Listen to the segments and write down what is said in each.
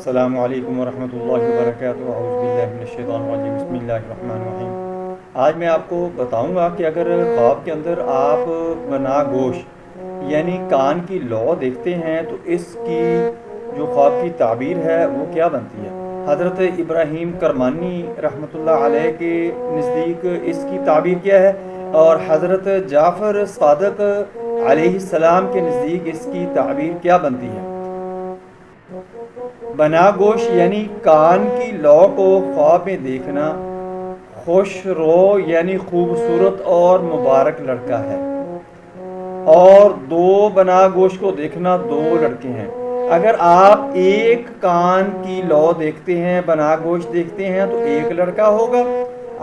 अस्सलामु अलैकुम वरहमतुल्लाहि वबरकातुहू। अऊज़ु बिल्लाहि मिनश शैतानिर रजीम। बिस्मिल्लाहिर रहमानिर रहीम। आज मैं आपको बताऊंगा कि अगर ख्वाब के अंदर आप बना गोश यानी कान की लौ देखते हैं तो इसकी जो ख्वाब की ताबीर है वो क्या बनती है। हज़रत इब्राहीम करमानी रहमतुल्लाह अलैह के नज़दीक इसकी ताबीर क्या है और हज़रत जाफ़र सादिक अलैहिस्सलाम के नज़दीक इसकी ताबीर क्या बनती है। बना गोश यानी कान की लौ को ख्वाब में देखना खुश रो यानी खूबसूरत और मुबारक लड़का है, और दो बना गोश को देखना दो लड़के हैं। अगर आप एक कान की लौ देखते हैं, बना गोश देखते हैं तो एक लड़का होगा।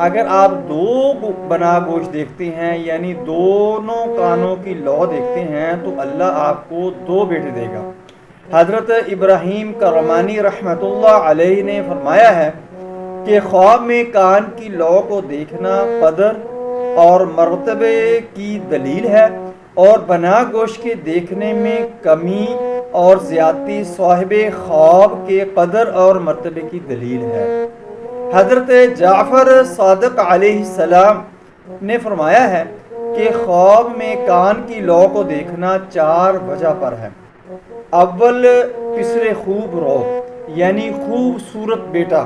अगर आप दो बना गोश देखते हैं यानी दोनों कानों की लौ देखते हैं तो अल्लाह आपको दो बेटे देगा। हज़रत इब्राहीम करमानी रहमतुल्लाह अलैहि ने फरमाया है कि ख्वाब में कान की लौ को देखना कदर और मर्तबे की दलील है, और बना गोश के देखने में कमी और ज़्यादती साहिबे ख्वाब के कदर और मर्तबे की दलील है। हज़रत जाफ़र सादिक अलैहिस्सलाम ने फरमाया है कि ख्वाब में कान की लौ को देखना चार वजह पर है। अव्वल पिसरे खूब रो यानी खूबसूरत बेटा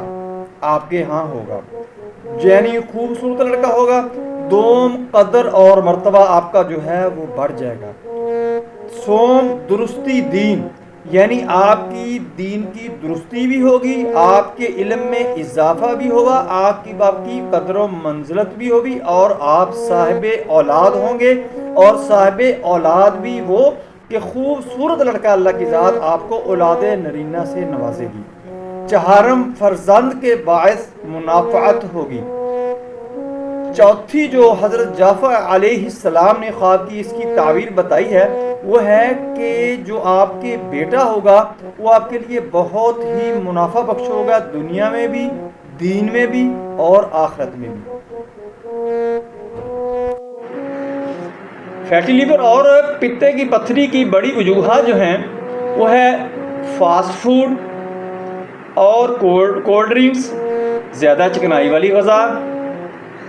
आपके यहाँ होगा, यानी खूबसूरत लड़का होगा। दोम कदर और मर्तबा आपका जो है वो बढ़ जाएगा। सोम दुरुस्ती दीन यानी आपकी दीन की दुरुस्ती भी होगी, आपके इल्म में इजाफा भी होगा, आपकी कदर व मंजिलत भी होगी, और आप साहिबे औलाद होंगे। और साहिबे औलाद भी वो कि खूबसूरत लड़का अल्लाह की ज़ात आपको औलाद नरीना से नवाजेगी। चहारम फर्जंद के बायस मुनाफ़अत होगी। चौथी जो हज़रत जाफ़र अलैहिस्सलाम ने ख्वाब की इसकी ताबीर बताई है वो है कि जो आपके बेटा होगा वो आपके लिए बहुत ही मुनाफा बख्श होगा, दुनिया में भी, दीन में भी और आखिरत में भी। फैटी लीवर और पित्ते की पथरी की बड़ी वजूहात जो हैं वो है फास्ट फूड और कोल्ड ड्रिंक्स, ज़्यादा चिकनाई वाली ग़ज़ा,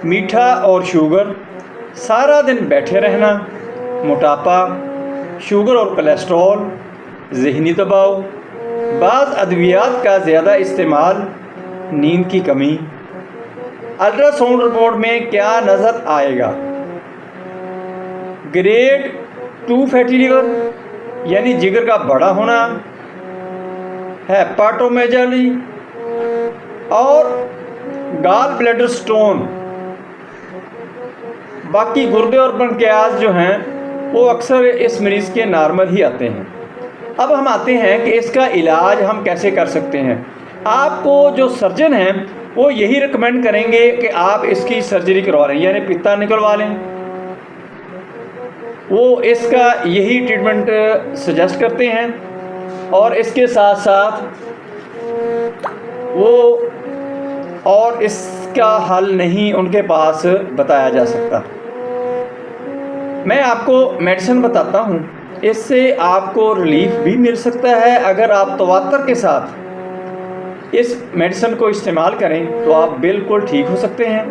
मीठा और शुगर, सारा दिन बैठे रहना, मोटापा, शुगर और कोलेस्ट्रॉल, ज़हनी दबाव, बाज़ अद्वियात का ज़्यादा इस्तेमाल, नींद की कमी। अल्ट्रासाउंड रिपोर्ट में क्या नज़र आएगा? ग्रेड 2 फैटी लीवर यानी जिगर का बड़ा होना, हेपाटोमेगाली और गाल ब्लैडर स्टोन। बाकी गुर्दे और पैंक्रियाज जो हैं वो अक्सर इस मरीज़ के नॉर्मल ही आते हैं। अब हम आते हैं कि इसका इलाज हम कैसे कर सकते हैं। आपको जो सर्जन हैं वो यही रिकमेंड करेंगे कि आप इसकी सर्जरी करवा लें यानी पित्ता निकलवा लें। वो इसका यही ट्रीटमेंट सजेस्ट करते हैं, और इसके साथ साथ वो और इसका हल नहीं उनके पास बताया जा सकता। मैं आपको मेडिसिन बताता हूँ, इससे आपको रिलीफ भी मिल सकता है। अगर आप तवातर के साथ इस मेडिसिन को इस्तेमाल करें तो आप बिल्कुल ठीक हो सकते हैं।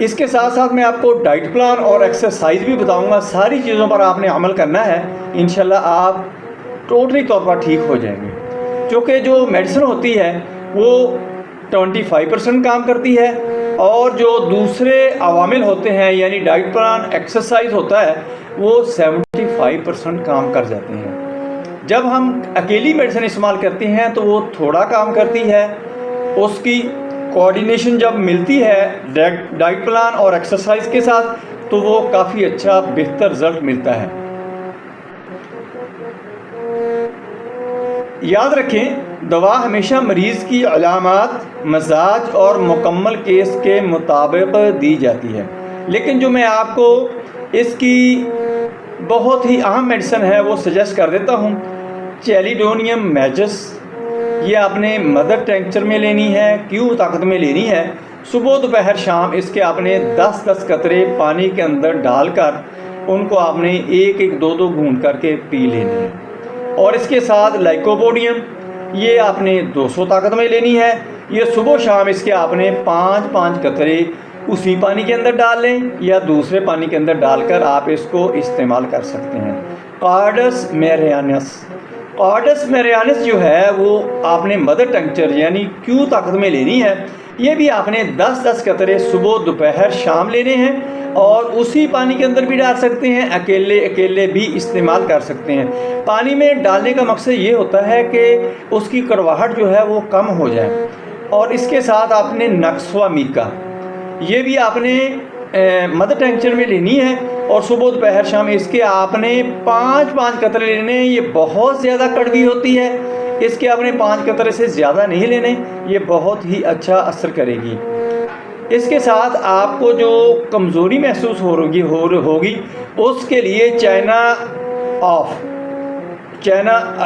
इसके साथ साथ मैं आपको डाइट प्लान और एक्सरसाइज भी बताऊंगा। सारी चीज़ों पर आपने अमल करना है, इंशाल्लाह आप टोटली तौर पर ठीक हो जाएंगे। क्योंकि जो मेडिसिन होती है वो 25% काम करती है, और जो दूसरे अवामिल होते हैं यानी डाइट प्लान, एक्सरसाइज होता है वो 75% काम कर जाते हैं। जब हम अकेली मेडिसिन इस्तेमाल करते हैं तो वो थोड़ा काम करती है, उसकी कोऑर्डिनेशन जब मिलती है डाइट प्लान और एक्सरसाइज के साथ तो वो काफ़ी अच्छा बेहतर रिजल्ट मिलता है। याद रखें, दवा हमेशा मरीज़ की अलामात, मजाज और मुकम्मल केस के मुताबिक दी जाती है। लेकिन जो मैं आपको इसकी बहुत ही अहम मेडिसिन है वो सजेस्ट कर देता हूँ, चैलिडोनियम मैजस। ये आपने मदर टेंचर में लेनी है, क्यों ताकत में लेनी है। सुबह दोपहर शाम इसके आपने 10-10 कतरे पानी के अंदर डालकर उनको आपने एक-एक 2-2 घूंट करके पी लेने हैं। और इसके साथ लाइकोपोडियम, ये आपने 200 ताकत में लेनी है। ये सुबह शाम इसके आपने 5-5 कतरे उसी पानी के अंदर डाल लें या दूसरे पानी के अंदर डालकर आप इसको इस्तेमाल कर सकते हैं। कार्डस मैरियानस, कार्डस मैरियानस जो है वो आपने मदर टंक्चर यानी क्यू ताकत में लेनी है। ये भी आपने 10-10 कतरे सुबह दोपहर शाम लेने हैं और उसी पानी के अंदर भी डाल सकते हैं, अकेले अकेले भी इस्तेमाल कर सकते हैं। पानी में डालने का मकसद ये होता है कि उसकी कड़वाहट जो है वो कम हो जाए। और इसके साथ आपने नक्सवा मीका, ये भी आपने मदर टंक्चर में लेनी है और सुबह दोपहर शाम इसके आपने 5-5 कतरे लेने हैं। ये बहुत ज़्यादा कड़वी होती है, इसके आपने 5 कतरे से ज़्यादा नहीं लेने, ये बहुत ही अच्छा असर करेगी। इसके साथ आपको जो कमज़ोरी महसूस होगी उसके लिए चाइना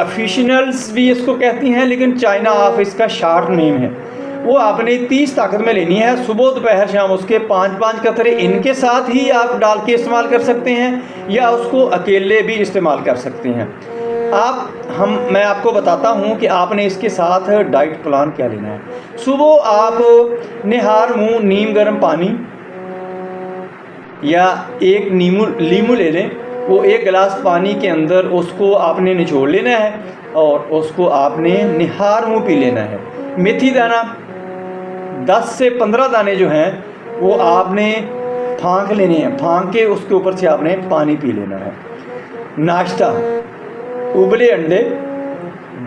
अफिशनल्स भी इसको कहती हैं, लेकिन चाइना ऑफ इसका शॉर्ट नेम है। वो आपने 30 ताकत में लेनी है। सुबह दोपहर शाम उसके 5-5 कतरे इनके साथ ही आप डाल के इस्तेमाल कर सकते हैं या उसको अकेले भी इस्तेमाल कर सकते हैं। मैं आपको बताता हूँ कि आपने इसके साथ डाइट प्लान क्या लेना है। सुबह आप निहार मुँह नीम गर्म पानी या एक लीमू ले लें, वो 1 गिलास पानी के अंदर उसको आपने निचोड़ लेना है और उसको आपने निहार मुँह पी लेना है। मेथी दाना 10 से 15 दाने जो हैं वो आपने फांक लेने हैं, फांक के उसके ऊपर से आपने पानी पी लेना है। नाश्ता, उबले अंडे,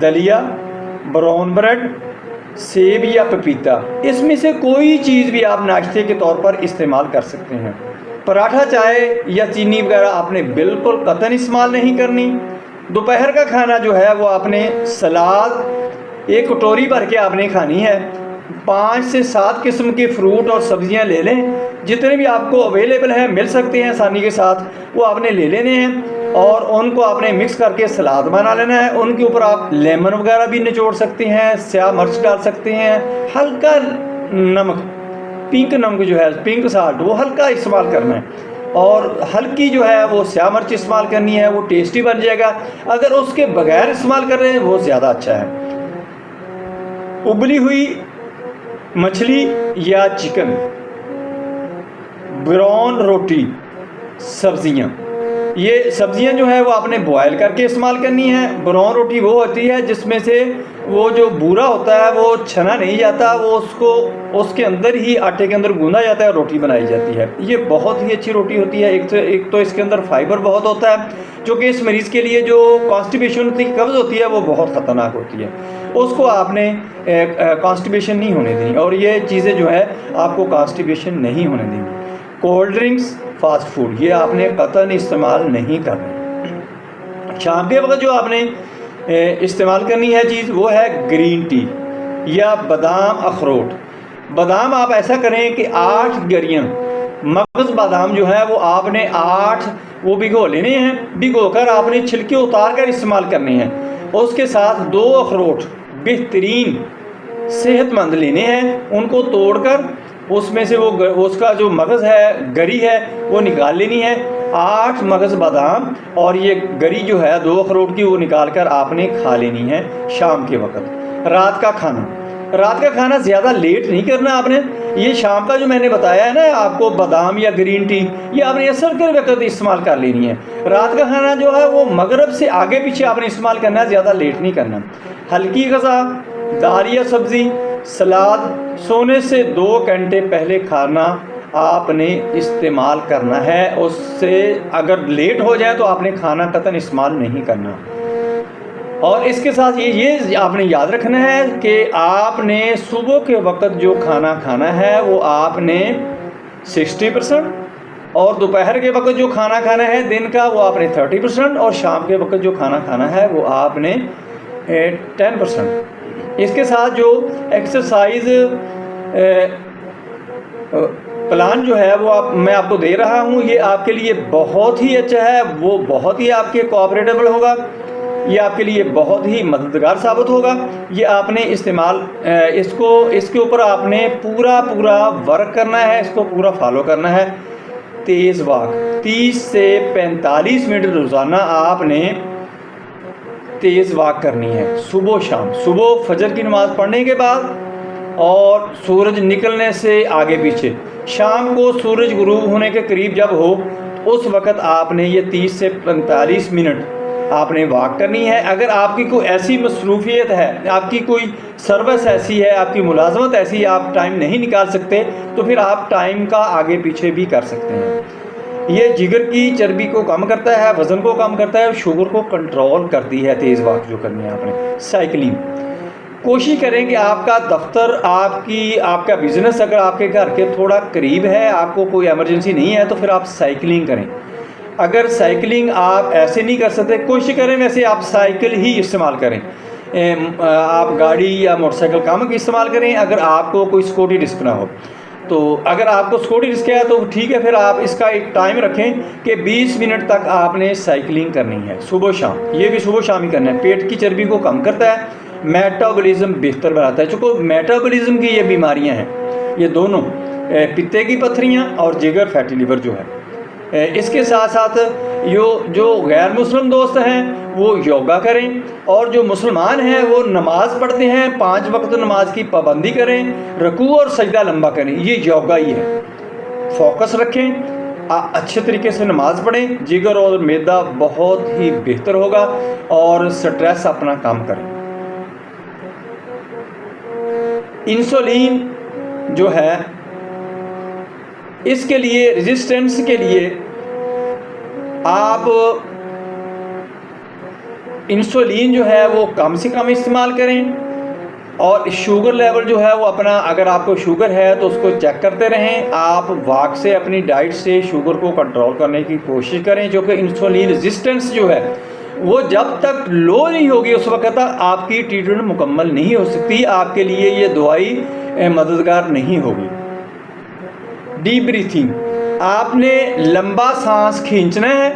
दलिया, ब्राउन ब्रेड, सेब या पपीता, इसमें से कोई चीज़ भी आप नाश्ते के तौर पर इस्तेमाल कर सकते हैं। पराठा, चाय या चीनी वगैरह आपने बिल्कुल कतई इस्तेमाल नहीं करनी। दोपहर का खाना जो है वो आपने सलाद 1 कटोरी भर के आपने खानी है। 5 से 7 किस्म के फ्रूट और सब्जियां ले लें, जितने भी आपको अवेलेबल हैं मिल सकते हैं आसानी के साथ, वो आपने ले लेने हैं और उनको आपने मिक्स करके सलाद बना लेना है। उनके ऊपर आप लेमन वगैरह भी निचोड़ सकते हैं, स्याह मिर्च डाल सकते हैं, हल्का नमक, पिंक नमक जो है, पिंक साल्ट, वो हल्का इस्तेमाल करना है और हल्की जो है वो स्याह मिर्च इस्तेमाल करनी है, वो टेस्टी बन जाएगा। अगर उसके बगैर इस्तेमाल कर रहे हैं वो ज़्यादा अच्छा है। उबली हुई मछली या चिकन, ब्राउन रोटी, सब्जियां, ये सब्जियां जो है वो आपने बॉयल करके इस्तेमाल करनी है। ब्राउन रोटी वो होती है जिसमें से वो जो बूरा होता है वो छना नहीं जाता, वो उसके अंदर ही आटे के अंदर गूंदा जाता है और रोटी बनाई जाती है। ये बहुत ही अच्छी रोटी होती है। एक तो इसके अंदर फाइबर बहुत होता है, जो कि इस मरीज़ के लिए जो कॉन्स्टिपेशन की कब्ज़ होती है वो बहुत ख़तरनाक होती है, उसको आपने कॉन्स्टिपेशन नहीं होने देनी और ये चीज़ें जो है आपको कॉन्स्टिपेशन नहीं होने देनी। कोल्ड ड्रिंक्स, फास्ट फूड, ये आपने कतई इस्तेमाल नहीं करना। शाम के वक्त जो आपने इस्तेमाल करनी है चीज़ वो है ग्रीन टी या बादाम अखरोट। बादाम आप ऐसा करें कि 8 गरियाँ मगज़ बादाम जो है वो आपने 8 वो भिगो लेने हैं, भिगोकर आपने छिलके उतार कर इस्तेमाल करने हैं। उसके साथ 2 अखरोट बेहतरीन सेहतमंद लेने हैं, उनको तोड़कर उसमें से वो उसका जो मगज़ है, गरी है, वो निकाल लेनी है। 8 मगज़ बादाम और ये गरी जो है 2 अखरोट की, वो निकाल कर आपने खा लेनी है शाम के वक्त। रात का खाना ज़्यादा लेट नहीं करना आपने। ये शाम का जो मैंने बताया है ना आपको, बादाम या ग्रीन टी, ये आपने असर के वक्त इस्तेमाल कर लेनी है। रात का खाना जो है वो मगरिब से आगे पीछे आपने इस्तेमाल करना है, ज़्यादा लेट नहीं करना। हल्की ग़िज़ा, दाल या सब्ज़ी, सलाद, सोने से 2 घंटे पहले खाना आपने इस्तेमाल करना है। उससे अगर लेट हो जाए तो आपने खाना कतई इस्तेमाल नहीं करना। और इसके साथ ये आपने याद रखना है कि आपने सुबह के वक्त जो खाना खाना है वो आपने 60% और दोपहर के वक्त जो खाना खाना है दिन का वो आपने 30% और शाम के वक्त जो खाना खाना है वो आपने 10%। इसके साथ जो एक्सरसाइज प्लान जो है वो मैं आपको दे रहा हूँ, ये आपके लिए बहुत ही अच्छा है, वो बहुत ही आपके कोऑपरेटेबल होगा, ये आपके लिए बहुत ही मददगार साबित होगा। ये आपने इस्तेमाल इसके ऊपर आपने पूरा वर्क करना है, इसको पूरा फॉलो करना है। तेज़ वॉक 30 से 45 मिनट रोज़ाना आपने तेज़ वॉक करनी है सुबह शाम। सुबह फजर की नमाज़ पढ़ने के बाद और सूरज निकलने से आगे पीछे। शाम को सूरज गुरूब होने के करीब जब हो उस वक़्त आपने ये 30 से 45 मिनट आपने वॉक करनी है। अगर आपकी कोई ऐसी मसरूफियत है, आपकी कोई सर्विस ऐसी है, आपकी मुलाजमत ऐसी है, आप टाइम नहीं निकाल सकते, तो फिर आप टाइम का आगे पीछे भी कर सकते हैं। ये जिगर की चर्बी को कम करता है, वज़न को कम करता है, शुगर को कंट्रोल करती है। तेज़ वॉक जो करनी है आपने। साइकिलिंग कोशिश करें कि आपका दफ्तर, आपका बिज़नेस अगर आपके घर के थोड़ा करीब है, आपको कोई एमरजेंसी नहीं है, तो फिर आप साइकिलिंग करें। अगर साइकिलिंग आप ऐसे नहीं कर सकते, कोशिश करें वैसे आप साइकिल ही इस्तेमाल करें। आप गाड़ी या मोटरसाइकिल कम इस्तेमाल करें अगर आपको कोई स्कूटी रिस्क ना हो। तो अगर आपको स्कूटी रिस्क है तो ठीक है, फिर आप इसका एक टाइम रखें कि 20 मिनट तक आपने साइकिलिंग करनी है सुबह शाम। ये भी सुबह शाम ही करना है। पेट की चर्बी को कम करता है, मेटाबॉलिज्म बेहतर बनाता है। चूँकि मेटाबॉलिज्म की ये बीमारियां हैं, ये दोनों पित्ते की पत्थरियां और जिगर फैटी लिवर जो है। इसके साथ साथ जो गैर मुस्लिम दोस्त हैं वो योगा करें, और जो मुसलमान हैं वो नमाज़ पढ़ते हैं, 5 वक्त नमाज की पाबंदी करें, रुकू और सजदा लंबा करें। ये योगा ही है। फोकस रखें, अच्छे तरीके से नमाज़ पढ़ें, जिगर और मैदा बहुत ही बेहतर होगा, और स्ट्रेस अपना कम करें। इंसुलिन जो है इसके लिए, रेजिस्टेंस के लिए आप इंसुलिन जो है वो कम से कम इस्तेमाल करें, और शुगर लेवल जो है वो अपना, अगर आपको शुगर है तो उसको चेक करते रहें। आप वॉक से, अपनी डाइट से शुगर को कंट्रोल करने की कोशिश करें, जो कि इंसुलिन रेजिस्टेंस जो है वो जब तक लो नहीं होगी उस वक्त तक आपकी ट्रीटमेंट मुकम्मल नहीं हो सकती। आपके लिए ये दवाई मददगार नहीं होगी। डीप ब्रीथिंग, आपने लंबा सांस खींचना है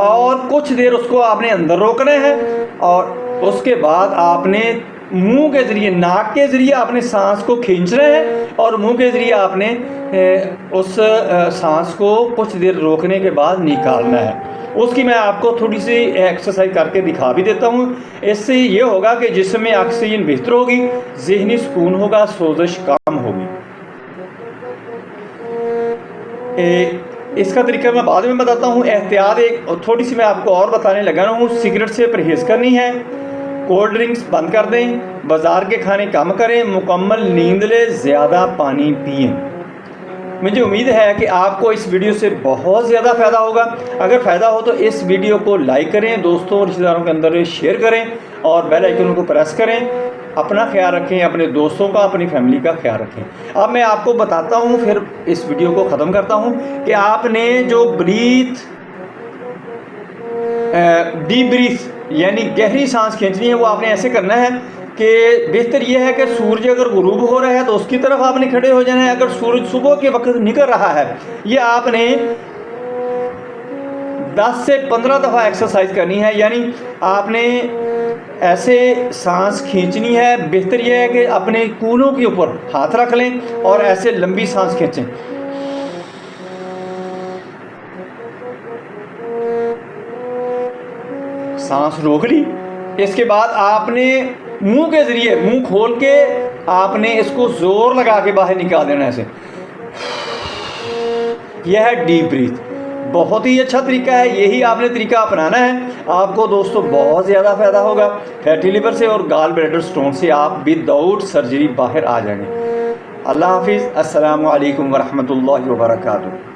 और कुछ देर उसको आपने अंदर रोकना है, और उसके बाद आपने मुंह के ज़रिए, नाक के ज़रिए आपने सांस को खींचना है, और मुंह के ज़रिए आपने उस सांस को कुछ देर रोकने के बाद निकालना है। उसकी मैं आपको थोड़ी सी एक्सरसाइज करके दिखा भी देता हूँ। इससे ये होगा कि जिस्म में ऑक्सीजन बेहतर होगी, ज़हनी सुकून होगा, सोजिश कम होगी। इसका तरीका मैं बाद में बताता हूँ। एहतियात एक थोड़ी सी मैं आपको और बताने लगा हूँ। सिगरेट से परहेज़ करनी है, कोल्ड ड्रिंक्स बंद कर दें, बाज़ार के खाने कम करें, मुकम्मल नींद लें, ज़्यादा पानी पिएं। मुझे उम्मीद है कि आपको इस वीडियो से बहुत ज़्यादा फ़ायदा होगा। अगर फ़ायदा हो तो इस वीडियो को लाइक करें, दोस्तों और रिश्तेदारों के अंदर शेयर करें, और बेल आइकन को प्रेस करें। अपना ख्याल रखें, अपने दोस्तों का, अपनी फैमिली का ख्याल रखें। अब मैं आपको बताता हूँ, फिर इस वीडियो को ख़त्म करता हूँ, कि आपने जो डीप ब्रीथ यानी गहरी सांस खींचनी है, वो आपने ऐसे करना है कि बेहतर यह है कि सूरज अगर गुरूब हो रहा है तो उसकी तरफ आपने खड़े हो जाना है। अगर सूरज सुबह के वक्त निकल रहा है, ये आपने 10 से 15 दफ़ा एक्सरसाइज करनी है। यानी आपने ऐसे सांस खींचनी है। बेहतर यह है कि अपने कूल्हों के ऊपर हाथ रख लें और ऐसे लंबी सांस खींचें। सांस रोक ली, इसके बाद आपने मुंह के ज़रिए, मुंह खोल के आपने इसको ज़ोर लगा के बाहर निकाल देना ऐसे। यह है डीप ब्रीथ। बहुत ही अच्छा तरीका है, यही आपने तरीका अपनाना है। आपको दोस्तों बहुत ज़्यादा फ़ायदा होगा। फैटी लिवर से और गाल ब्लैडर स्टोन से आप विदाउट सर्जरी बाहर आ जाएंगे। अल्लाह हाफिज़। अस्सलामु अलैकुम वरहमतुल्लाहि वबरकातुहू।